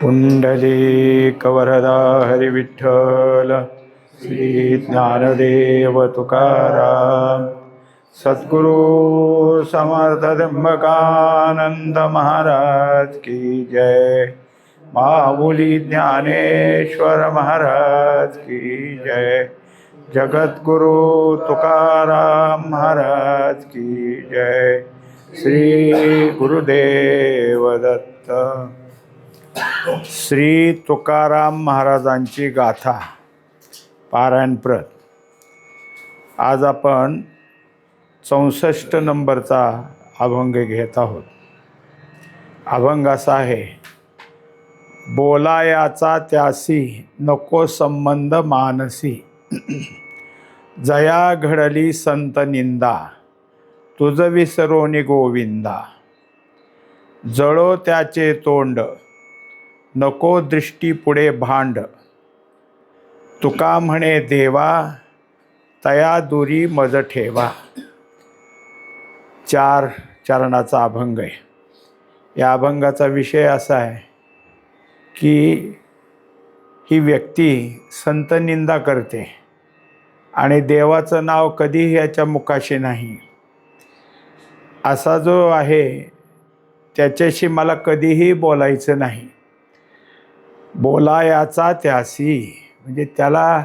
पुंडलीकवरदा हरिविठ्ठल श्री ज्ञानदेव तुकाराम सद्गुरु समर्थ त्र्यंबकानंद महाराज की जय। माऊली ज्ञानेश्वर महाराज की जय। जगद्गुरु तुकाराम महाराज की जय। श्री गुरुदेव दत्त। श्री तुकाराम महाराजांची गाथा पारायणप्रत। आज आपण 64 नंबरचा अभंग घेत आहोत। अभंग असा आहे, बोलायाचा त्यासी नको संबंध मानसी, जया घडली संत निंदा, तुझ विसरोनी गोविंदा। जळो त्याचे तोंड नको दृष्टी पुढे भांड, तुका म्हणे देवा तया दुरी मज ठेवा। 4 चरणाचा अभंग आहे। या अभंगाचा विषय असा आहे की ही व्यक्ती संत निंदा करते आणि देवाचं नाव कधीही याच्या मुखाशी नाही। असा जो आहे त्याच्याशी मला कधीही बोलायचं नाही। बोलायाचा त्यासी म्हणजे त्याला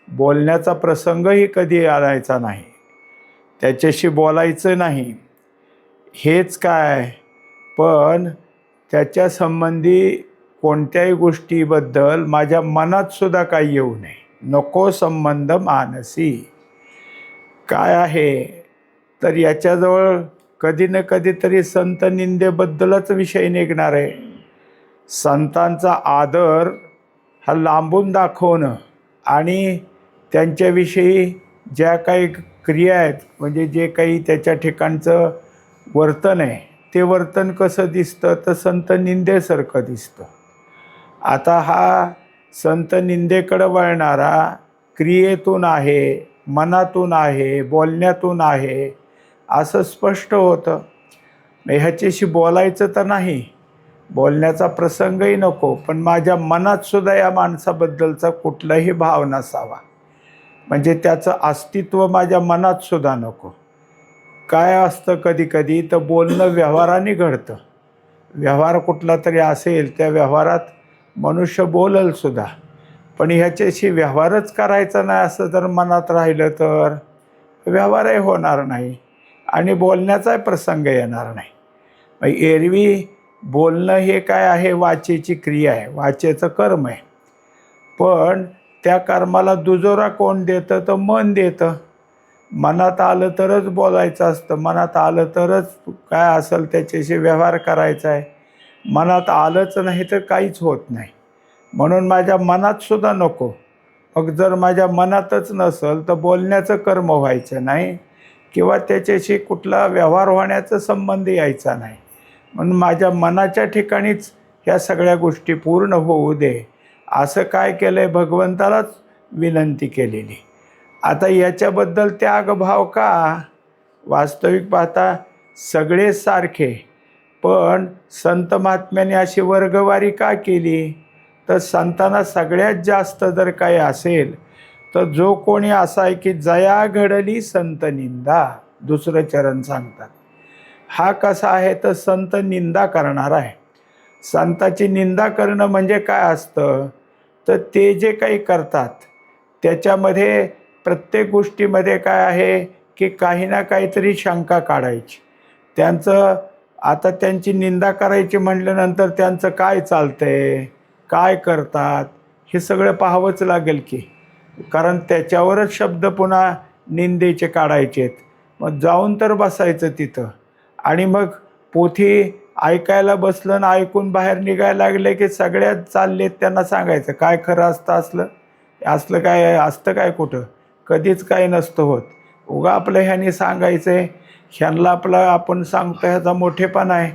बोलण्याचा प्रसंगही कधी आणायचा नाही, त्याच्याशी बोलायचं नाही। हेच काय, पण त्याच्या संबंधी कोणत्याही गोष्टीबद्दल माझ्या मनात सुद्धा काही येऊ नये। नको संबंध मानसी काय आहे, तर याच्याजवळ कधी ना कधीतरी संत निंदेबद्दलच विषय निघणार आहे। संतांचा आदर हा लांबून दाखवणं आणि त्यांच्याविषयी ज्या काही क्रिया आहेत, म्हणजे जे काही त्याच्या ठिकाणचं वर्तन आहे, ते वर्तन कसं दिसतं तर संत निंदेसारखं दिसतं। आता हा संत निंदेकडं वळणारा क्रियेतून आहे, मनातून आहे, बोलण्यातून आहे असं स्पष्ट होतं। ह्याच्याशी बोलायचं तर नाही, बोलण्याचा प्रसंगही नको, पण माझ्या मनात सुद्धा या माणसाबद्दलचा कुठलाही भाव नसावा, म्हणजे त्याचं अस्तित्व माझ्या मनात सुद्धा नको। काय असतं कधी कधी तर बोलणं व्यवहाराने घडतं। व्यवहार कुठला तरी असेल, त्या व्यवहारात मनुष्य बोलल सुद्धा, पण ह्याच्याशी व्यवहारच करायचा नाही असं जर मनात राहिलं तर व्यवहारही होणार नाही आणि बोलण्याचाही प्रसंग येणार नाही। एरवी बोलणं हे काय आहे, वाचेची क्रिया आहे, वाचेचं कर्म आहे, पण त्या कर्माला दुजोरा कोण देतं तर मन देतं। मनात आलं तरच बोलायचं असतं, मनात आलं तरच काय असेल त्याच्याशी व्यवहार करायचा आहे। मनात आलंच नाही तर काहीच होत नाही, म्हणून माझ्या मनात सुद्धा नको। मग जर माझ्या मनातच नसेल तर बोलण्याचं कर्म व्हायचं नाही किंवा त्याच्याशी कुठला व्यवहार होण्याचा संबंध यायचा नाही, म्हणून माझ्या मनाच्या ठिकाणीच ह्या सगळ्या गोष्टी पूर्ण होऊ दे असं काय केलं आहे, भगवंतालाच विनंती केलेली। आता याच्याबद्दल त्यागभाव का? वास्तविक पाहता सगळेच सारखे, पण संत महात्म्याने अशी वर्गवारी का केली तर संतांना सगळ्यात जास्त जर काही असेल तर जो कोणी असा आहे की जया घडली संत निंदा, दुसरं चरण सांगतात। हा कसा आहे तर संत निंदा करणार आहे। संताची निंदा करणं म्हणजे काय असतं तर ते जे काही करतात त्याच्यामध्ये प्रत्येक गोष्टीमध्ये काय आहे की काही ना काहीतरी शंका काढायची। त्यांचं आता त्यांची निंदा करायची म्हटल्यानंतर त्यांचं काय चालतंय, काय करतात हे सगळं पाहावंच लागेल की, कारण त्याच्यावरच शब्द पुन्हा निंदेचे काढायचे आहेत। मग जाऊन तर बसायचं तिथं आणि मग पोथी ऐकायला बसलं ना, ऐकून बाहेर निघायला लागले की सगळ्यात चाललेत त्यांना सांगायचं काय खरं असतं, असलं काय असतं काय, कुठं कधीच काय नसतं होत। उगा आपलं ह्याने सांगायचं आहे, ह्यांना आपलं आपण सांगतो ह्याचा मोठेपणा आहे,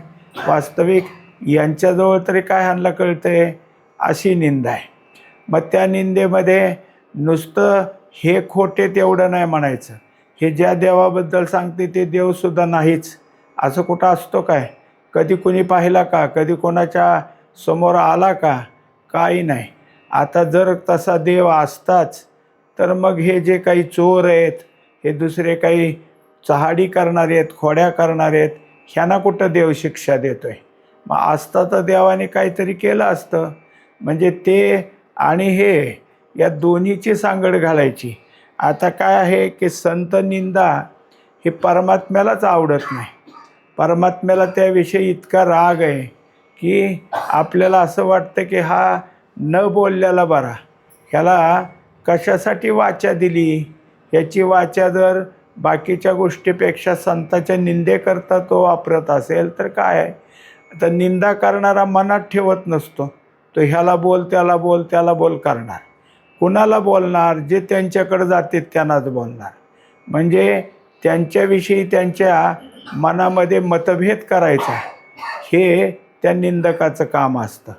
वास्तविक यांच्याजवळ तरी काय ह्यांना कळतं आहे, अशी निंदा आहे। मग त्या निंदेमध्ये नुसतं हे खोटे तेवढं नाही म्हणायचं, हे ज्या देवाबद्दल सांगते ते देवसुद्धा नाहीच असं कुठं असतो काय? कधी कोणी पाहिला का? कधी कोणाच्या समोर आला का? काही नाही. आता जर तसा देव असताच तर मग हे जे काही चोर आहेत, हे दुसरे काही चहाडी करणारे आहेत, खोड्या करणारे आहेत, ह्यांना कुठं देव शिक्षा देतोय? मग असता तर देवाने काहीतरी केलं असतं. म्हणजे ते आणि हे या दोन्हीची सांगड घालायची. आता काय आहे की संत निंदा हे परमात्म्यालाच आवडत नाही. परमात्म्याला त्याविषयी इतका राग आहे की आपल्याला असं वाटतं की हा न बोललेला बरा. ह्याला कशासाठी वाचा दिली? याची वाचा जर बाकीच्या गोष्टीपेक्षा संताच्या निंदेकरता तो वापरत असेल तर काय आहे? आता निंदा करणारा मनात ठेवत नसतो. तो ह्याला बोल, त्याला बोल, त्याला बोल करणार. कुणाला बोलणार? जे त्यांच्याकडे जाते त्यांनाच बोलणार. म्हणजे त्यांच्याविषयी त्यांच्या मनामध्ये मतभेद करायचा, हे त्या निंदकाचं काम असतं.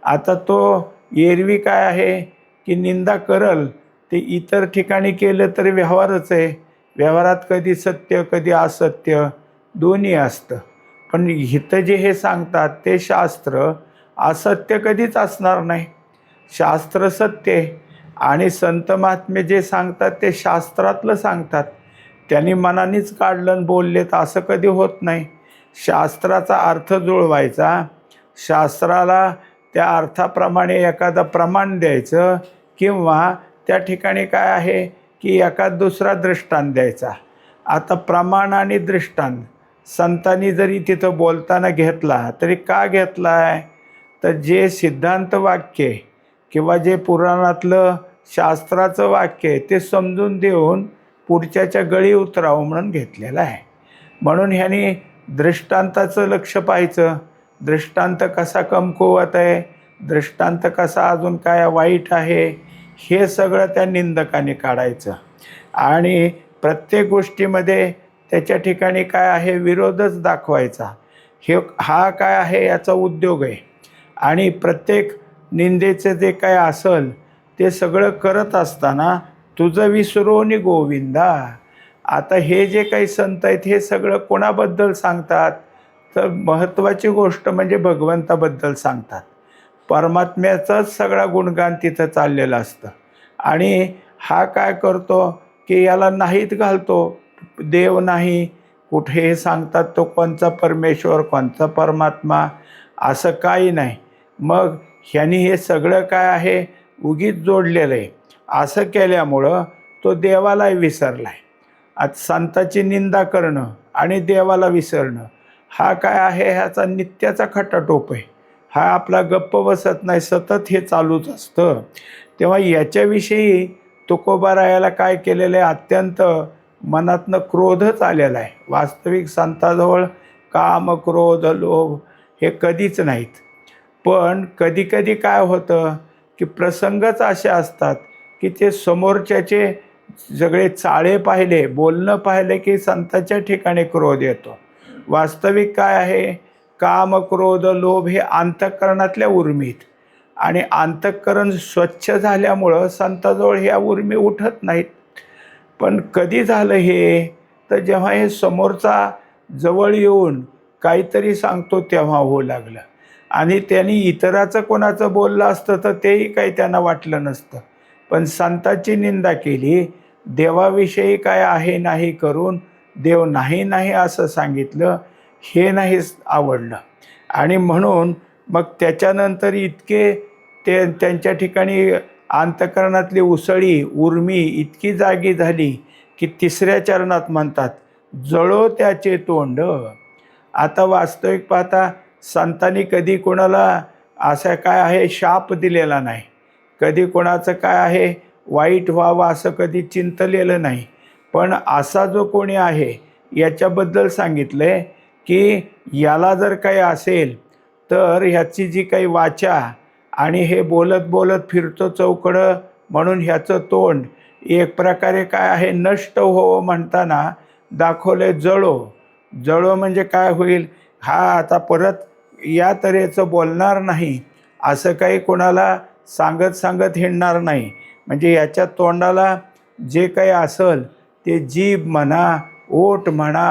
आता तो एरवी काय आहे की निंदा करल ते इतर ठिकाणी केलं तरी व्यवहारच आहे. व्यवहारात कधी सत्य कधी असत्य दोन्ही असतं. पण इथं जे हे सांगतात ते शास्त्र असत्य कधीच असणार नाही. शास्त्र सत्य आहे. आणि संत महात्मे जे सांगतात ते शास्त्रातलं सांगतात. त्यांनी मनानेच काढलं आणि बोलले तर असं कधी होत नाही. शास्त्राचा अर्थ जुळवायचा, शास्त्राला त्या अर्थाप्रमाणे एखादं प्रमाण द्यायचं, किंवा त्या ठिकाणी काय आहे की एखाद दुसरा दृष्टांत द्यायचा. आता प्रमाण आणि दृष्टांत संतांनी जरी तिथं बोलताना घेतला तरी का घेतला आहे? तर जे सिद्धांत वाक्य किंवा जे पुराणातलं शास्त्राचं वाक्य आहे ते समजून देऊन पुढच्याच्या गळी उतरावं म्हणून घेतलेलं आहे. म्हणून ह्याने दृष्टांताचं लक्ष पाहायचं. दृष्टांत कसा कमकुवत आहे, दृष्टांत कसा अजून काय वाईट आहे, हे सगळं त्या निंदकाने काढायचं. आणि प्रत्येक गोष्टीमध्ये त्याच्या ठिकाणी काय आहे, विरोधच दाखवायचा. हा काय आहे, याचा उद्योग आहे. आणि प्रत्येक निंदेचं जे काय असेल ते सगळं करत असताना तुझं विसरोनी गोविंदा. आता हे जे काही संत आहेत हे सगळं कोणाबद्दल सांगतात? तर महत्त्वाची गोष्ट म्हणजे भगवंताबद्दल सांगतात. परमात्म्याचाच सगळा गुणगान तिथं चाललेलं असतं. आणि हा काय करतो की याला नाहीत घालतो. देव नाही कुठे सांगतात तो कोणचा परमेश्वर कोणचा परमात्मा, असं काही नाही. मग ह्यांनी हे सगळं काय आहे उगीच जोडलेलं आहे. असं केल्यामुळं तो देवाला विसरला आहे. आज संताची निंदा करणं आणि देवाला विसरणं हा काय आहे, ह्याचा नित्याचा खटाटोप आहे. हा आपला गप्प बसत नाही, सतत हे चालूच असतं. तेव्हा याच्याविषयी तुकोबारायाला काय केलेलं आहे, अत्यंत मनातनं क्रोधच आलेला आहे. वास्तविक संताजवळ काम क्रोध लोभ हे कधीच नाहीत. पण कधीकधी काय होतं की प्रसंगच असे असतात की ते समोरच्याचे सगळे चाळे पाहिले, बोलणं पाहिले की संताच्या ठिकाणी क्रोध येतो. वास्तविक काय आहे, काम क्रोध लोभ हे अंतःकरणातल्या उर्मीत, आणि अंतःकरण स्वच्छ झाल्यामुळं संताजवळ ह्या उर्मी उठत नाहीत. पण कधी झालं हे, तर जेव्हा हे समोरचा जवळ येऊन काहीतरी सांगतो तेव्हा होऊ लागलं. आणि त्यांनी इतराचं कोणाचं बोललं असतं तर तेही काही त्यांना वाटलं नसतं. पण संताची निंदा केली, देवाविषयी काय आहे नाही करून देव नाही नाही असं सांगितलं, हे नाहीच आवडलं. आणि म्हणून मग त्याच्यानंतर इतके त्यांच्या ठिकाणी अंतःकरणातली उसळी उर्मी इतकी जागी झाली की तिसऱ्या चरणात म्हणतात जळो त्याचे तोंड. आता वास्तविक पाहता संतांनी कधी कोणाला असा काय आहे शाप दिलेला नाही, कधी कोणाचं काय आहे वाईट व्हावं असं कधी चिंतलेलं नाही. पण असा जो कोणी आहे याच्याबद्दल सांगितलं आहे की याला जर काही असेल तर ह्याची जी काही वाचा आणि हे बोलत बोलत फिरतो चौकडं म्हणून ह्याचं तोंड एक प्रकारे काय आहे नष्ट हो म्हणताना दाखवले जळो. जळो म्हणजे काय होईल, हा आता परत या तऱ्हेचं बोलणार नाही, असं काही कोणाला सांगत सांगत हिंडणार नाही. म्हणजे याच्या तोंडाला जे काही असेल ते जीभ म्हणा ओठ म्हणा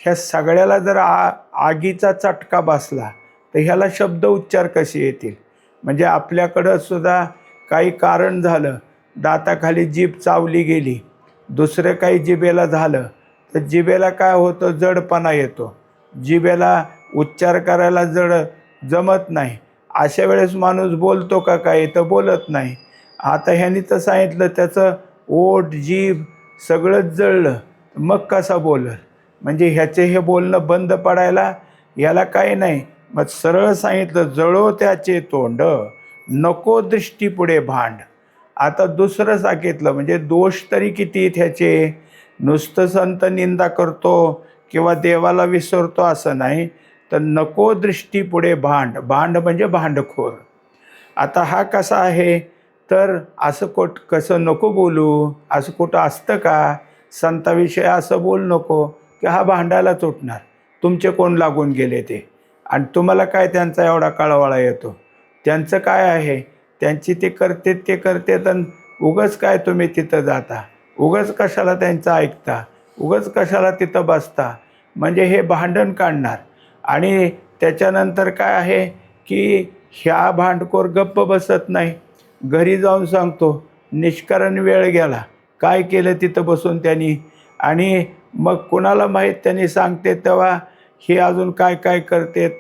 ह्या सगळ्याला जर आगीचा चटका बसला तर ह्याला शब्द उच्चार कसे येतील? म्हणजे आपल्याकडं सुद्धा काही कारण झालं, दाताखाली जीभ चावली गेली, दुसरं काही जिभेला झालं, तर जिभेला काय होतं? जडपणा येतो, जिभेला उच्चार करायला जमत नाही. अशा वेळेस माणूस बोलतो का? काय तर बोलत नाही. आता ह्यानी तर सांगितलं त्याचं ओठ जीभ सगळंच जळलं, मग कसा बोलल? म्हणजे ह्याचे हे बोलणं बंद पडायला याला काही नाही. मग सरळ सांगितलं, जळो त्याचे तोंड, नको दृष्टी पुढे भांड. आता दुसरं सांगितलं, म्हणजे दोष तरी किती ह्याचे? नुसतं संत निंदा करतो किंवा देवाला विसरतो असं नाही, तर नको दृष्टी पुढे भांड. भांड म्हणजे भांडखोर. आता हा कसा आहे? तर असं कसं नको बोलू? असं कुठं असतं का? संताविषयी असं बोल नको की हा भांडायलाच उठणार. तुमचे कोण लागून गेले ते? आणि तुम्हाला काय त्यांचा एवढा कळवाळा येतो? त्यांचं काय आहे? त्यांची ते करतेत आणि उगाच काय तुम्ही तिथं जाता? उगाच कशाला त्यांचं ऐकता? उगाच कशाला तिथं बसता? म्हणजे हे भांडण काढणार. आणि त्याच्यानंतर काय आहे की ह्या भांडखोर गप्प बसत नाही, घरी जाऊन सांगतो, निष्कारण वेळ गेला, काय केलं तिथं बसून त्यांनी. आणि मग कुणाला माहीत त्यांनी सांगते तेव्हा हे अजून काय काय करतेत.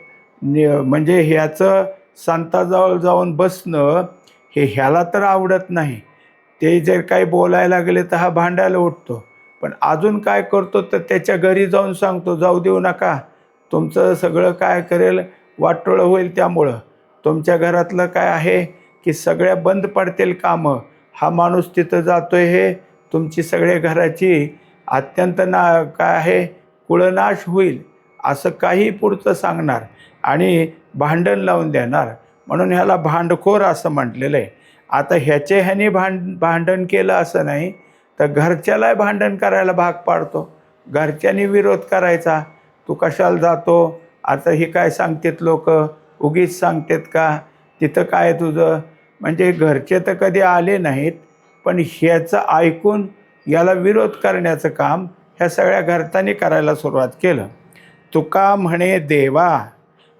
म्हणजे ह्याचं संताजवळ जाऊन बसणं हे ह्याला तर आवडत नाही. ते जर काही बोलायला लागले तर हा भांडायला उठतो. पण अजून काय करतो तर त्याच्या घरी जाऊन सांगतो, जाऊ देऊ नका, तुमचं सगळं काय करेल वाटोळं होईल. त्यामुळं तुमच्या घरातलं काय आहे की सगळ्या बंद पडतील कामं. हा माणूस तिथं जातोय, हे तुमची सगळ्या घराची अत्यंत काय आहे कुळनाश होईल असं काही पुढचं सांगणार आणि भांडण लावून देणार. म्हणून ह्याला भांडखोर असं म्हटलेलं आहे. आता ह्याने भांडण केलं असं नाही, तर घरच्यालाही भांडण करायला भाग पाडतो. घरच्यांनी विरोध करायचा, तू कशाला जातो? आता हे काय सांगतात लोक, उगीच सांगतात का? तिथं काय तुझं? म्हणजे घरचे तर कधी आले नाहीत, पण ह्याचं ऐकून याला विरोध करण्याचं काम ह्या सगळ्या घरच्यांनी करायला सुरुवात केलं. तुका म्हणे देवा.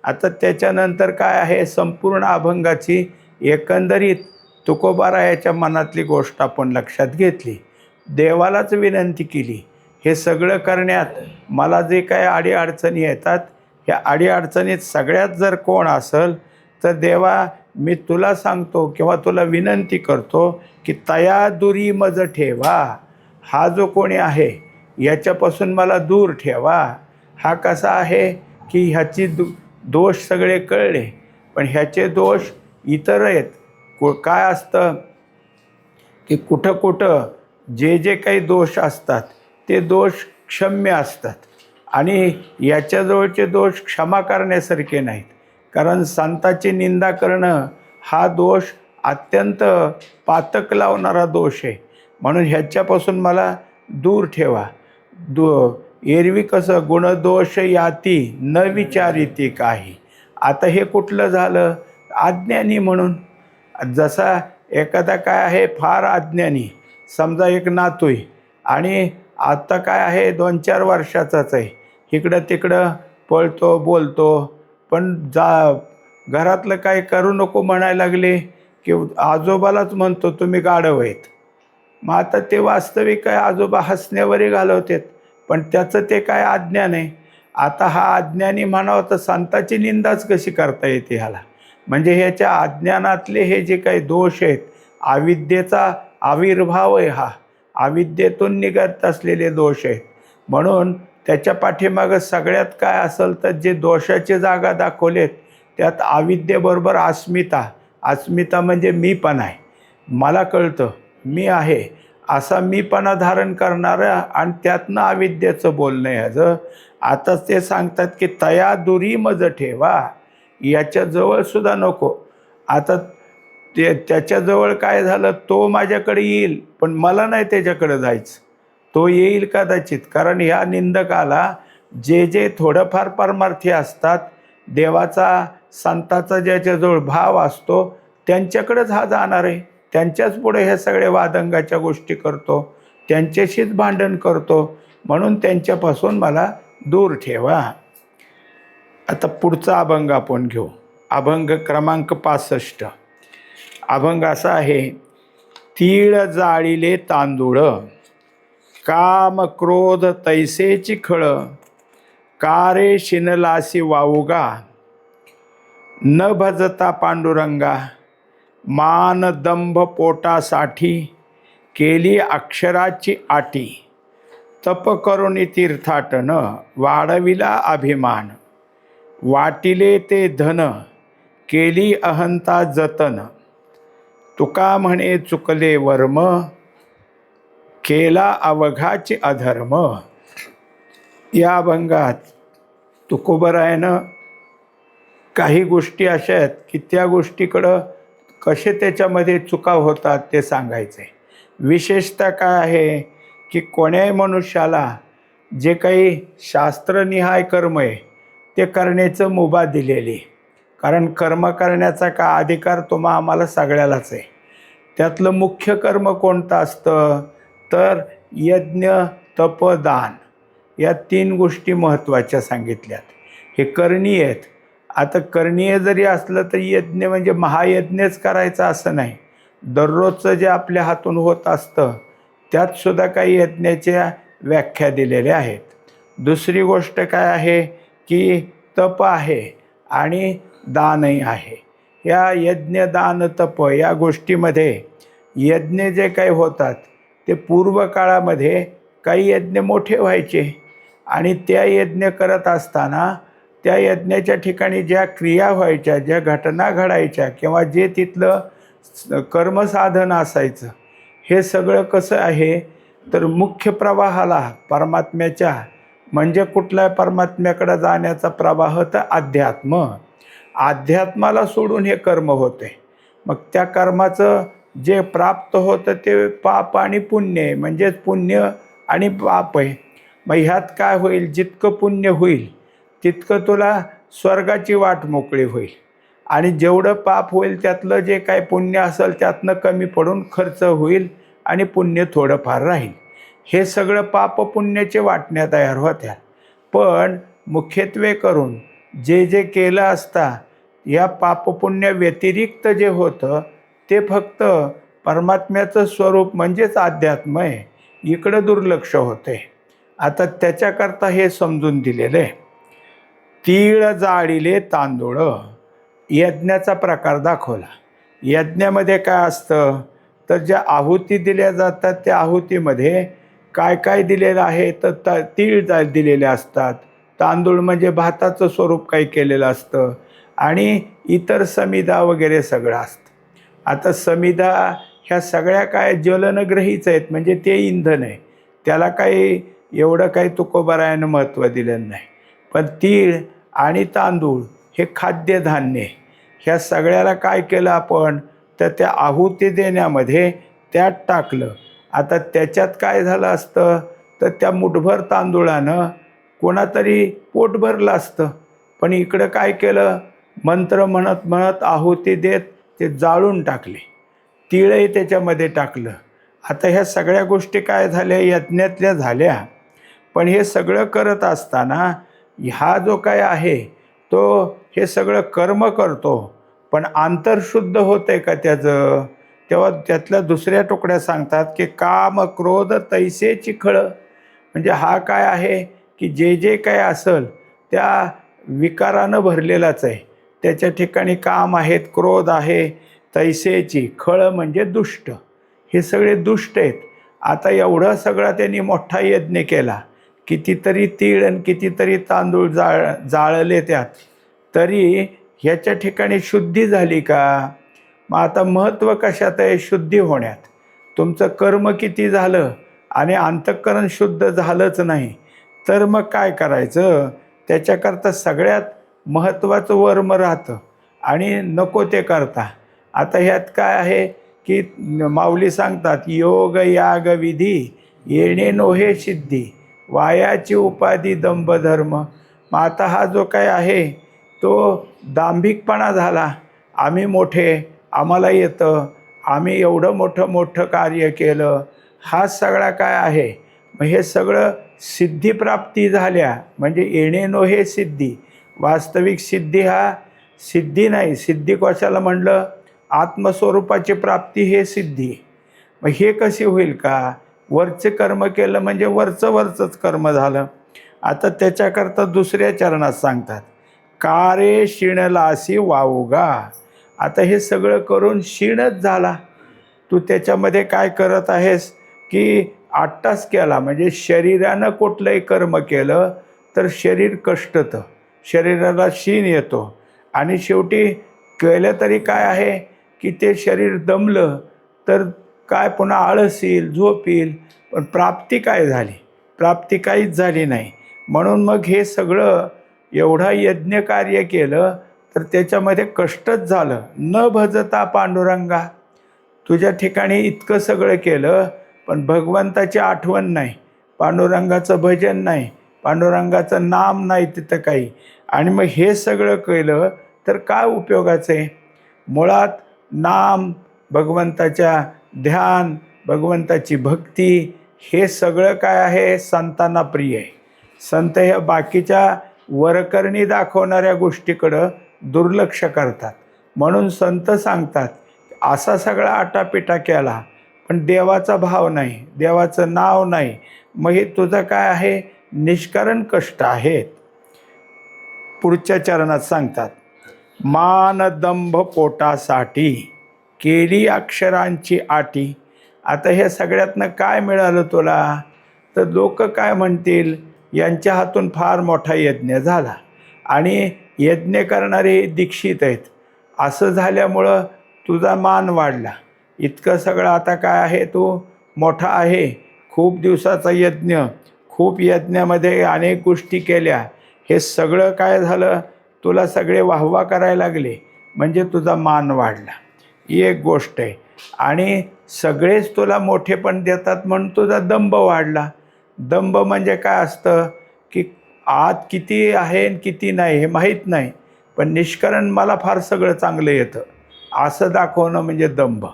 आता त्याच्यानंतर काय आहे? संपूर्ण अभंगाची एकंदरीत तुकोबारायाच्या मनातली गोष्ट आपण लक्षात घेतली. देवालाच विनंती केली, हे सगळं करण्यात मला जे काय अडीअडचणी येतात, ह्या अडीअडचणीत सगळ्यात जर कोण असेल तर देवा मी तुला सांगतो किंवा तुला विनंती करतो की तया दुरी मज ठेवा. हा जो कोणी आहे याच्यापासून मला दूर ठेवा. हा कसा आहे की ह्याची दोष सगळे कळले, पण ह्याचे दोष इतर आहेत. काय असतं की कुठं कुठं जे जे काही दोष असतात ते दोष क्षम्य असतात आणि याच्याजवळचे दोष क्षमा करण्यासारखे नाहीत. कारण संताची निंदा करणं हा दोष अत्यंत पातक लावणारा दोष आहे. म्हणून ह्याच्यापासून मला दूर ठेवा. एरवी कसं गुणदोष याती न विचारिती काही. आता हे कुठलं झालं? अज्ञानी. म्हणून जसा एखादा काय आहे फार अज्ञानी, समजा एक नातू आहे आणि आत्ता काय आहे 2-4 वर्षाचाच आहे, इकडं तिकडं पळतो बोलतो, पण घरातलं काय करू नको म्हणायला लागले की आजोबालाच म्हणतो तुम्ही गाढव आहेत. मग आता ते वास्तविक काय आजोबा हसण्यावरही घालवतात, पण त्याचं ते काय अज्ञान आहे. आता हा अज्ञानी म्हणावं तर संताची निंदाच कशी करता येते ह्याला? म्हणजे ह्याच्या अज्ञानातले हे जे काही दोष आहेत, अविद्येचा आविर्भाव आहे हा, अविद्येतून निघत असलेले दोष आहेत. म्हणून त्याच्या पाठीमागं सगळ्यात काय असेल तर जे दोषाची जागा दाखवलेत त्यात अविद्येबरोबर अस्मिता म्हणजे मीपणा आहे. मला कळतं मी आहे असा मीपणा धारण करणारा आणि त्यातनं अविद्येचं बोलणं ह्याचं. आताच ते सांगतात की तया दुरी मज ठेवा, याच्याजवळसुद्धा नको. आता त्याच्याजवळ काय झालं, तो माझ्याकडे येईल पण मला नाही त्याच्याकडे जायचं. तो येईल कदाचित, कारण ह्या निंदकाला जे जे थोडंफार परमार्थी असतात, देवाचा संताचा ज्याच्याजवळ भाव असतो त्यांच्याकडेच हा जाणार आहे. त्यांच्याच पुढे हे सगळे वादंगाच्या गोष्टी करतो, त्यांच्याशीच भांडण करतो. म्हणून त्यांच्यापासून मला दूर ठेवा. आता पुढचा अभंग आपण घेऊ. अभंग क्रमांक 65. अभंग असा आहे. तीळ जाळिले तांदूळ, काम क्रोध तैसेची खळ, कारे शिनलासी वावुगा, न भजता पांडुरंगा, मान दंभ पोटासाठी, केली अक्षराची आटी, तप करुणी तीर्थाटन, वाढविला अभिमान, वाटिले ते धन, केली अहंता जतन, तुका म्हणे चुकले वर्म, केला अवघाची अधर्म. या अभंगात तुकोबरायानं काही गोष्टी अशा आहेत की त्या गोष्टीकडं कसे त्याच्यामध्ये चुका होतात ते सांगायचे. विशेषतः काय आहे की कोण्याही मनुष्याला जे काही शास्त्रनिहाय कर्म आहे ते करण्याचं मुभा दिलेली. कारण कर्म करण्याचा का अधिकार आम्हाला सगळ्यालाच आहे. त्यातलं मुख्य कर्म कोणतं असतं तर यज्ञ, तप, दान या 3 गोष्टी महत्त्वाच्या सांगितल्यात. हे करणीय आहेत. आता करणीय जरी असलं तरी यज्ञ म्हणजे महायज्ञच करायचा असं नाही. दररोजचं जे आपल्या हातून होत असतं त्यातसुद्धा काही यज्ञाच्या व्याख्या दिलेल्या आहेत. दुसरी गोष्ट काय आहे की तप आहे आणि दानही आहे. या यज्ञ, दान, तप या गोष्टीमध्ये यज्ञ जे काही होतात ते पूर्व काळामध्ये काही यज्ञ मोठे व्हायचे आणि त्या यज्ञ करत असताना त्या यज्ञाच्या ठिकाणी ज्या क्रिया व्हायच्या, ज्या घटना घडायच्या किंवा जे तिथलं कर्मसाधन असायचं हे सगळं कसं आहे तर मुख्य प्रवाहाला परमात्म्याच्या म्हणजे कुठल्या परमात्म्याकडे जाण्याचा प्रवाह तर अध्यात्म. अध्यात्माला सोडून हे कर्म होते. मग त्या कर्माचं जे प्राप्त होतं ते पाप आणि पुण्य आहे. म्हणजेच पुण्य आणि पाप आहे. मग ह्यात काय होईल, जितकं पुण्य होईल तितकं तुला स्वर्गाची वाट मोकळी होईल आणि जेवढं पाप होईल त्यातलं जे काय पुण्य असेल त्यातनं कमी पडून खर्च होईल आणि पुण्य थोडंफार राहील. हे सगळं पाप पुण्याचे वाटण्या तयार होत्या. पण मुख्यत्वे करून जे जे केलं असता या पापपुण्य व्यतिरिक्त जे होतं ते फक्त परमात्म्याचं स्वरूप म्हणजेच अध्यात्म आहे. इकडं दुर्लक्ष होते. आता त्याच्याकरता हे समजून दिलेलं आहे. तीळ जाळिले तांदूळ, यज्ञाचा प्रकार दाखवला. यज्ञामध्ये काय असतं तर ज्या आहुती दिल्या जातात त्या आहुतीमध्ये काय काय दिलेलं आहे तर तीळ दिलेले असतात. तांदूळ म्हणजे भाताचं स्वरूप काही केलेलं असतं आणि इतर समिधा वगैरे सगळं असतं. आता समिधा ह्या सगळ्या काय ज्वलनग्रहीच आहेत म्हणजे ते इंधन आहे. त्याला काही एवढं काही तुकोबरायानं महत्त्व दिलं नाही. पण तीळ आणि तांदूळ हे खाद्यधान्य. ह्या सगळ्याला काय केलं आपण तर त्या आहुती देण्यामध्ये त्यात टाकलं. आता त्याच्यात काय झालं असतं तर त्या मुठभर तांदूळानं कोणातरी पोट भरलं असतं. पण इकडं काय केलं, मंत्र म्हणत म्हणत आहुती देत ते जाळून टाकले. तीळही त्याच्यामध्ये टाकलं. आता ह्या सगळ्या गोष्टी काय झाल्या, यज्ञातल्या झाल्या. पण हे सगळं करत असताना हा जो काय आहे तो हे सगळं कर्म करतो पण अंतर्शुद्ध होतंय का त्याचं. तेव्हा त्यातल्या दुसऱ्या तुकड्या सांगतात की काम क्रोध तैसेची खळ. म्हणजे हा काय आहे की जे जे काय असेल त्या विकारानं भरलेलाच आहे. त्याच्या ठिकाणी काम आहेत, क्रोध आहे, तैसेची खळ म्हणजे दुष्ट. हे सगळे दुष्ट आहेत. आता एवढं सगळा त्यांनी मोठा यज्ञ केला, कितीतरी तीळ आणि कितीतरी तांदूळ जाळले त्यात, तरी ह्याच्या ठिकाणी शुद्धी झाली का. मग आता महत्त्व कशात आहे, शुद्धी होण्यात. तुमचं कर्म किती झालं आणि अंतःकरण शुद्ध झालंच नाही तर मग काय करायचं. त्याच्याकरता सगळ्यात महत्त्वाचं वर्म राहतं आणि नको ते करता. आता ह्यात काय आहे की माऊली सांगतात योग याग विधी येणे नोहे सिद्धी, वायाची उपाधी दंभ धर्म. मग आता हा जो काय आहे तो दांभिकपणा झाला. आम्ही मोठे, आम्हाला येतं, आम्ही एवढं मोठं कार्य केलं, हा सगळा काय आहे. मग हे सगळं सिद्धिप्राप्ती झाल्या म्हणजे येणे नोहे सिद्धी. वास्तविक सिद्धी हा सिद्धी नाही. सिद्धी कशाला म्हणलं? आत्मस्वरूपाची प्राप्ती हे सिद्धी. मग हे कशी होईल का? वरचे कर्म केलं म्हणजे वरचंच कर्म झालं. आता त्याच्याकरता दुसऱ्या चरणात सांगतात, का रे शिणलासी वावगा. आता हे सगळं करून क्षीणच झाला. तू त्याच्यामध्ये काय करत आहेस की आट्टास केला, म्हणजे शरीरानं कुठलंही कर्म केलं तर शरीर कष्टतं, शरीराला क्षीण येतो आणि शेवटी केलं तरी काय आहे की ते शरीर दमलं तर काय पुन्हा आळस येईल, झोप येईल, पण प्राप्ती काय झाली? प्राप्ती काहीच झाली नाही. म्हणून मग हे सगळं एवढं यज्ञ कार्य केलं तर त्याच्यामध्ये कष्टच झालं. न भजता पांडुरंगा, तुझ्या ठिकाणी इतकं सगळं केलं पण भगवंताची आठवण नाही, पांडुरंगाचं भजन नाही, पांडुरंगाचं नाम नाही तिथं काही. आणि मग हे सगळं केलं तर काय उपयोगाचं आहे? मुळात नाम, भगवंताच्या ध्यान, भगवंताची भक्ती हे सगळं काय आहे? संतांना प्रिय आहे. संत ह्या बाकीच्या वरकरणी दाखवणाऱ्या गोष्टीकडं दुर्लक्ष करतात. म्हणून संत सांगतात, असा सगळा आटापिटा केला पण देवाचा भाव नाही, देवाचं नाव नाही, मग हे तुझं काय आहे? निष्कारण कष्ट आहेत. पुढच्या चरणात सांगतात, मान दंभ पोटासाठी केली अक्षरांची आटी. आता हे सगळ्यातनं काय मिळालं तुला? तर लोक काय म्हणतील? यांच्या हातून फार मोठा यज्ञ झाला आणि यज्ञ करणारे दीक्षित आहेत, असं झाल्यामुळं तुझा मान वाढला. इतकं सगळं आता काय आहे? तू मोठा आहे, खूप दिवसाचा यज्ञ, खूप यज्ञामध्ये अनेक गोष्टी केल्या, हे सगळं काय झालं? तुला सगळे वाहवा करायला लागले म्हणजे तुझा मान वाढला. ही एक गोष्ट आहे. आणि सगळेच तुला मोठेपण देतात म्हणून तुझा दंभ वाढला. दंभ म्हणजे काय असतं की आत किती आहे आणि किती नाही हे माहीत नाही, पण निष्करण मला फार सगळं चांगलं येतं असं दाखवणं म्हणजे दंभ.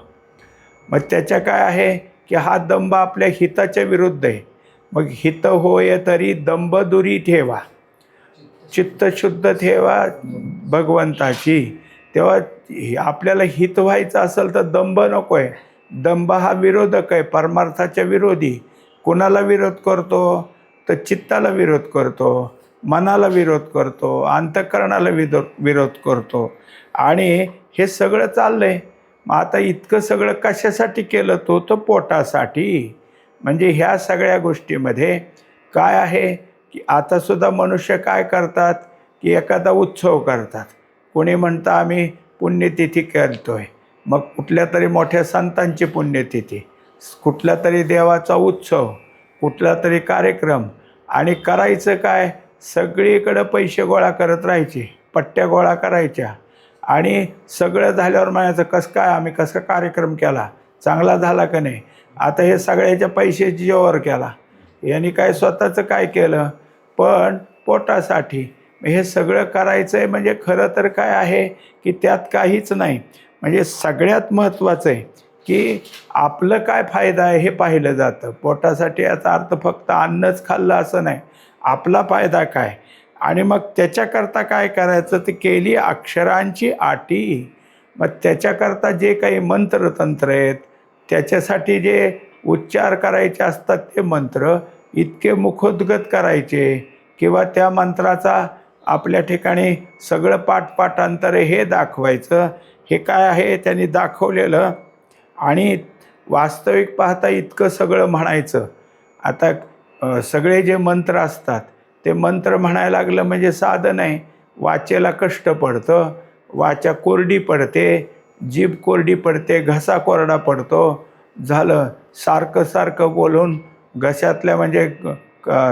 मग त्याच्या काय आहे की हा दंभ आपल्या हिताच्या विरुद्ध आहे. मग हित होय तरी दंभ दुरी ठेवा, चित्त शुद्ध ठेवा भगवंताची. तेव्हा आपल्याला हित व्हायचं असेल तर दंभ नको आहे. दंभ हा विरोधक आहे, परमार्थाच्या विरोधी. कुणाला विरोध करतो? तर चित्ताला विरोध करतो, मनाला विरोध करतो, अंतःकरणाला विरोध करतो. आणि हे सगळं चाललं आहे. मग आता इतकं सगळं कशासाठी केलं? तो पोटासाठी. म्हणजे ह्या सगळ्या गोष्टीमध्ये काय आहे की आतासुद्धा मनुष्य काय करतात की एखादा उत्सव करतात. कोणी म्हणतं आम्ही पुण्यतिथी करतो आहे, मग कुठल्या तरी मोठ्या संतांची पुण्यतिथी, कुठल्या तरी देवाचा उत्सव, कुठला तरी कार्यक्रम, आणि करायचं काय? सगळीकडं पैसे गोळा करत राहायचे, पट्ट्या गोळा करायच्या आणि सगळं झाल्यावर म्हणायचं कसं काय, आम्ही कसा कार्यक्रम केला, चांगला झाला का नाही. आता हे सगळ्याच्या पैशाची जोवर केला, यांनी काय स्वतःचं काय केलं? पण पोटासाठी. हे सगळं करायचं आहे म्हणजे खरं तर काय आहे की त्यात काहीच नाही. म्हणजे सगळ्यात महत्त्वाचं आहे की आपलं काय फायदा आहे हे पाहिलं जातं. पोटासाठी याचा अर्थ फक्त अन्नच खाल्लं असं नाही, आपला फायदा काय. आणि मग त्याच्याकरता काय करायचं? ते केली अक्षरांची आटी. मग त्याच्याकरता जे काही मंत्रतंत्र आहेत, त्याच्यासाठी जे उच्चार करायचे असतात ते मंत्र इतके मुखोद्गत करायचे, किंवा त्या मंत्राचा आपल्या ठिकाणी सगळं पाठपाठांतर हे दाखवायचं. हे काय आहे त्यांनी दाखवलेलं. आणि वास्तविक पाहता इतकं सगळं म्हणायचं. आता सगळे जे मंत्र असतात ते मंत्र म्हणायला लागलं म्हणजे साधं नाही. वाचेला कष्ट पडतं, वाचा कोरडी पडते, जीभ कोरडी पडते, घसा कोरडा पडतो. झालं सारखं सारखं बोलून घशातल्या म्हणजे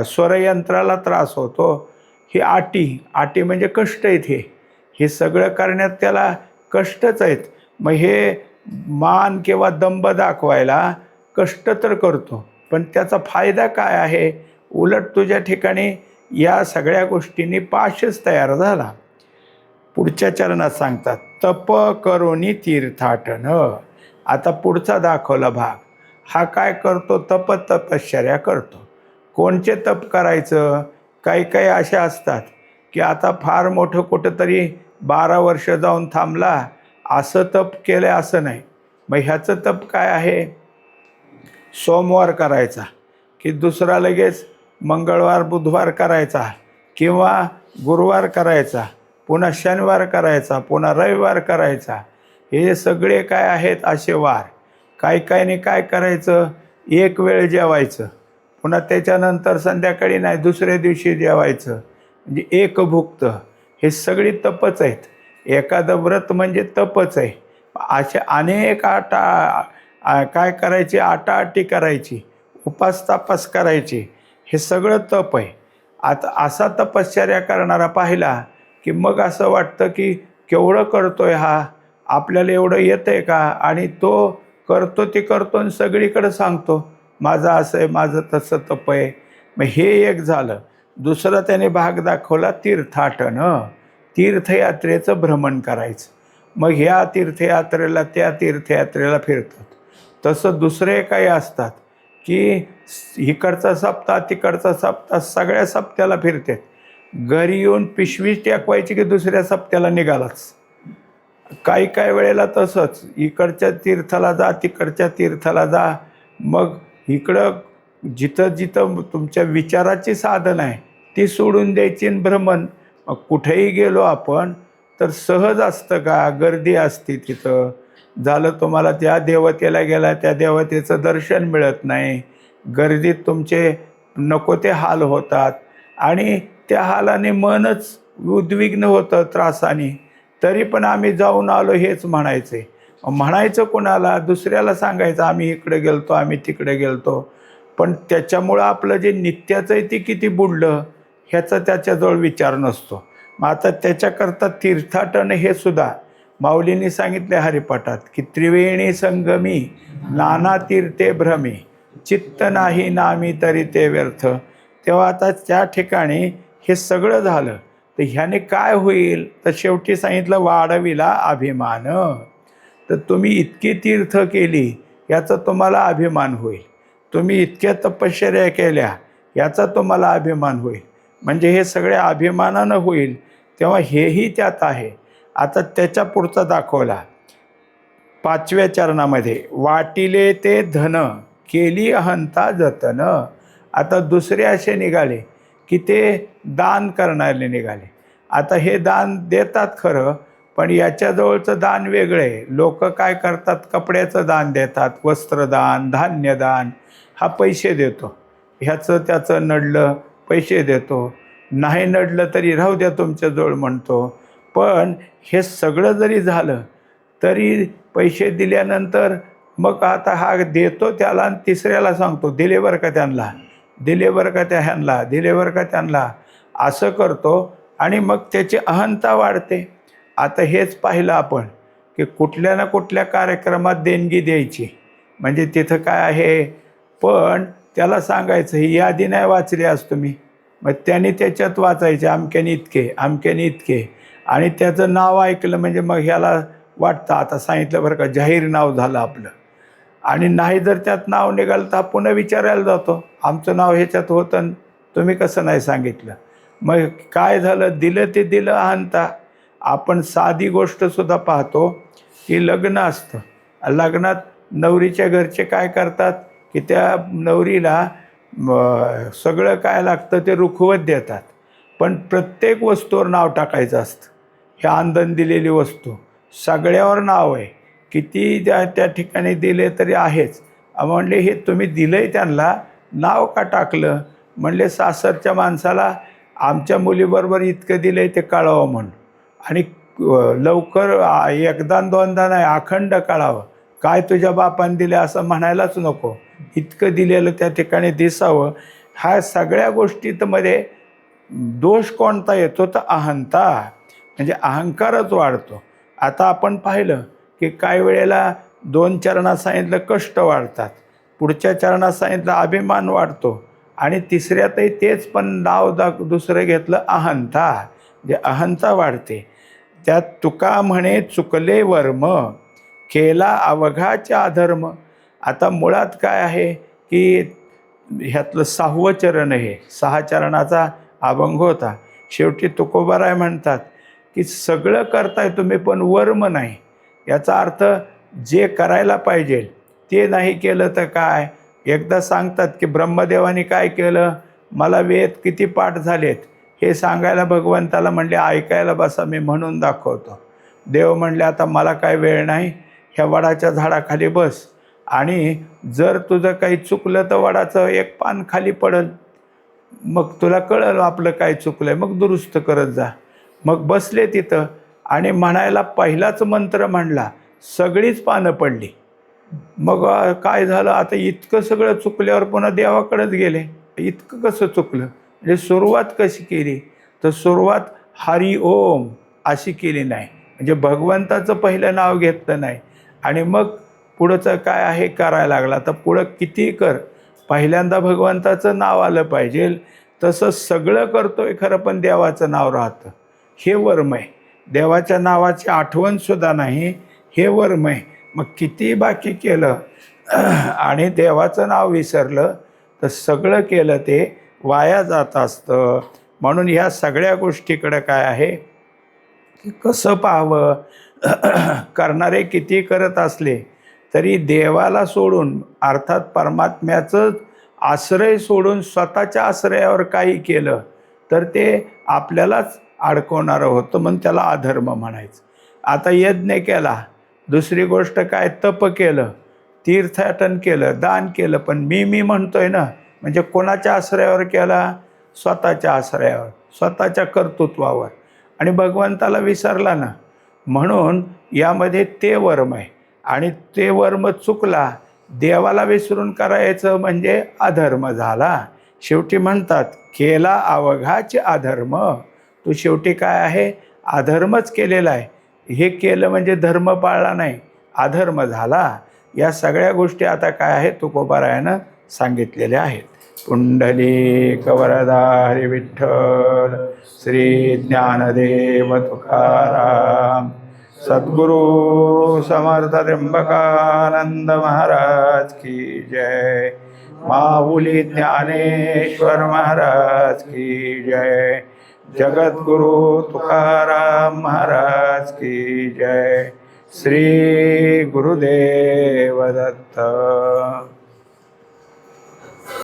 स्वरयंत्राला त्रास होतो. ही आटी म्हणजे कष्ट आहेत. हे सगळं करण्यात त्याला कष्टच आहेत. मग हे मान किंवा दंभ दाखवायला कष्ट तर करतो, पण त्याचा फायदा काय आहे? उलट तुझ्या ठिकाणी या सगळ्या गोष्टींनी पाशच तयार झाला. पुढच्या चरणात सांगतात, तप करोनी तीर्थाटन. आता पुढचा दाखवला भाग. हा काय करतो? तपश्चर्या करतो. कोणचे तप करायचं? काही काही असे असतात की आता फार मोठं कुठंतरी 12 वर्ष जाऊन थांबला, असं तप केलं असं नाही. मग ह्याचं तप काय आहे? सोमवार करायचा की दुसरा लगेच मंगळवार बुधवार करायचा किंवा गुरुवार करायचा, पुन्हा शनिवार करायचा, पुन्हा रविवार करायचा. हे सगळे काय आहेत असे वार. काहीने काय करायचं, एक वेळ जेवायचं, पुन्हा त्याच्यानंतर संध्याकाळी नाही दुसऱ्या दिवशी जेवायचं, म्हणजे एकभुक्त. हे सगळी तपच आहेत. एखादं व्रत म्हणजे तपच आहे. असे अनेक काय करायची, आटाआटी करायची, उपास तापास करायची, हे सगळं तप आहे. आता असा तपश्चर्या करणारा पाहिला की मग असं वाटतं की केवढं करतोय हा, आपल्याला एवढं येतं आहे का? आणि तो करतो ते करतो आणि सगळीकडे सांगतो माझं असं आहे, माझं तसं तप आहे. मग हे एक झालं. दुसरं त्याने भाग दाखवला तीर्थाटन, तीर्थयात्रेचं भ्रमण करायचं. मग ह्या तीर्थयात्रेला त्या तीर्थयात्रेला फिरतात. तसं दुसरे काही असतात की इकडचा सप्ताह तिकडचा सप्ताह सगळ्या सप्त्याला फिरतात. घरी येऊन पिशवी टेकवायची की दुसऱ्या सप्त्याला निघालाच. काही वेळेला तसंच इकडच्या तीर्थाला जा, तिकडच्या तीर्थाला जा. मग इकडं जिथं जिथं तुमच्या विचाराची साधन आहे ती सोडून द्यायची आणि भ्रमण. मग कुठेही गेलो आपण तर सहज असतं का? गर्दी असते तिथं. झालं तुम्हाला त्या देवतेला गेला, त्या देवतेचं दर्शन मिळत नाही, गर्दीत तुमचे नको ते हाल होतात आणि त्या हालाने मनच उद्विग्न होतं त्रासाने. तरी पण आम्ही जाऊन आलो हेच म्हणायचे. म्हणायचं कोणाला? दुसऱ्याला सांगायचं आम्ही इकडे गेलतो, आम्ही तिकडे गेलतो. पण त्याच्यामुळं आपलं जे नित्याचं आहे ते किती बुडलं ह्याचा त्याच्याजवळ विचार नसतो. मग आता त्याच्याकरता तीर्थाटन हे सुद्धा माऊलींनी सांगितले हरिपाठात की त्रिवेणी संगमी नाना तीर्थे भ्रमी, चित्त नाही नामी तरी ते व्यर्थ. तेव्हा आता त्या ठिकाणी हे सगळं झालं तर ह्याने काय होईल? तर शेवटी सांगितलं वाढविला अभिमान. तर तुम्ही इतकी तीर्थ केली याचा तुम्हाला अभिमान होईल. तुम्ही इतक्या तपश्चर्या केल्या याचा तुम्हाला अभिमान होईल. म्हणजे हे सगळ्या अभिमानानं होईल. तेव्हा हेही त्यात आहे. आता त्याच्या पुढचा दाखवला 5व्या चरणामध्ये, वाटिले ते धन केली अहंता जतन. आता दुसरे असे निघाले की ते दान करणारे निघाले. आता हे दान देतात खरं, पण याच्याजवळचं दान वेगळं आहे. लोक काय करतात, कपड्याचं दान देतात, वस्त्रदान, धान्यदान, हा पैसे देतो, ह्याचं त्याचं नडलं पैसे देतो, नाही नडलं तरी राहू द्या तुमच्याजवळ म्हणतो. पण हे सगळं जरी झालं तरी पैसे दिल्यानंतर मग आता हा देतो त्याला आणि तिसऱ्याला सांगतो दिले बरं का त्यांना, दिले बरं का त्या ह्यांना, दिले बरं का त्यांना, असं करतो आणि मग त्याची अहंता वाढते. आता हेच पाहिलं आपण की कुठल्या ना कुठल्या कार्यक्रमात देणगी द्यायची म्हणजे तिथं काय आहे, पण त्याला सांगायचं ही यादी नाही वाचली आज तुम्ही, मग त्याने त्याच्यात वाचायचे अमक्याने इतके अमक्याने इतके, आणि त्याचं नाव ऐकलं म्हणजे मग ह्याला वाटतं आता सांगितलं बरं का जाहीर नाव झालं आपलं. आणि नाही जर त्यात नाव निघालं तर पुन्हा विचारायला जातो आमचं नाव ह्याच्यात होतं तुम्ही कसं नाही सांगितलं. मग काय झालं, दिलं ते दिलं अहंता. आपण साधी गोष्टसुद्धा पाहतो की लग्न असतं, लग्नात नवरीच्या घरचे काय करतात की त्या नवरीला सगळं काय लागतं ते रुखवत देतात, पण प्रत्येक वस्तूवर नाव टाकायचं असतं. हे आंदण दिलेली वस्तू सगळ्यावर नाव आहे, किती त्या ठिकाणी दिले तरी आहेच. म्हणले हे तुम्ही दिलं आहे त्यांना नाव का टाकलं? म्हणले सासरच्या माणसाला आमच्या मुलीबरोबर इतकं दिलं आहे ते कळावं म्हणून, आणि लवकर एकदा दोनदा नाही अखंड कळावं. काय तुझ्या बापाने दिले असं म्हणायलाच नको, इतकं दिलेलं त्या ठिकाणी दिसावं. ह्या सगळ्या गोष्टींमध्ये दोष कोणता येतो तर अहंता, म्हणजे अहंकारच वाढतो. आता आपण पाहिलं की काही वेळेला 2 चरणात सांगितलं कष्ट वाढतात, पुढच्या चरणात सांगितलं अभिमान वाढतो, आणि तिसऱ्यातही तेच पण नाव दुसरं घेतलं अहंता, म्हणजे अहंता वाढते. त्यात तुका म्हणे चुकले वर्म केला अवघाच्या अधर्म. आता मुळात काय आहे की ह्यातलं 6वं चरण हे 6 चरणाचा अभंग होता. शेवटी तुकोबाराय म्हणतात की सगळं करताय तुम्ही पण वर्म नाही. याचा अर्थ जे करायला पाहिजे ते नाही केलं तर काय. एकदा सांगतात की ब्रह्मदेवाने काय केलं, मला वेद किती पाठ झालेत हे सांगायला भगवंताला म्हणले ऐकायला बसा, मी म्हणून दाखवतो. देव म्हणले आता मला काय वेळ नाही, ह्या वडाच्या झाडाखाली बस आणि जर तुझं काही चुकलं तर वडाचं एक पान खाली पडल, मग तुला कळलं आपलं काय चुकलंय, मग दुरुस्त करत जा. मग बसले तिथं आणि म्हणायला पहिलाच मंत्र म्हणला, सगळीच पानं पडली. मग काय झालं, आता इतकं सगळं चुकल्यावर पुन्हा देवाकडेच गेले. इतकं कसं चुकलं, म्हणजे सुरुवात कशी केली, तर सुरुवात हरी ओम अशी केली नाही, म्हणजे भगवंताचं पहिलं नाव घेतलं नाही आणि मग पुढचं काय आहे करायला लागला. तर पुढं किती कर, पहिल्यांदा भगवंताचं नाव आलं पाहिजे. तसं सगळं करतोय खरं पण देवाचं नाव राहतं, हे वर्म आहे. देवाच्या नावाची आठवणसुद्धा नाही, हे वर्म आहे. मग किती बाकी केलं आणि देवाचं नाव विसरलं तर सगळं केलं ते वाया जात असतं. म्हणून ह्या सगळ्या गोष्टीकडं काय आहे की कसं पाहावं. करणारे किती करत असले तरी देवाला सोडून अर्थात परमात्म्याचं आश्रय सोडून स्वतःच्या आश्रयावर काही केलं तर ते आपल्यालाच अडकवणारं होतं, म्हणून त्याला अधर्म म्हणायचं. आता यज्ञ केला, दुसरी गोष्ट काय, तप केलं, तीर्थाटन केलं, दान केलं, पण मी म्हणतोय ना, म्हणजे कोणाच्या आश्रयावर केला, स्वतःच्या आश्रयावर, स्वतःच्या कर्तृत्वावर, आणि भगवंताला विसरला ना. म्हणून यामध्ये ते वर्म आहे आणि ते वर्म चुकला, देवाला विसरून करायचं म्हणजे अधर्म झाला. शेवटी म्हणतात केला अवघाचे अधर्म, तो शेवटी काय आहे, अधर्मच केलेला आहे. हे केलं म्हणजे धर्म पाळला नाही, अधर्म झाला. या सगळ्या गोष्टी आता काय आहेत तुकोबारायानं सांगितलेल्या आहेत. पुंडलिक वरदा हरी विठ्ठल, श्री ज्ञानदेव तुकाराम, सद्गुरु समर्थ त्र्यंबकानंद महाराज की जय, माऊली ज्ञानेश्वर महाराज की जय, जगद्गुरु तुकाराम महाराज की जय. श्री गुरुदेव दत्त.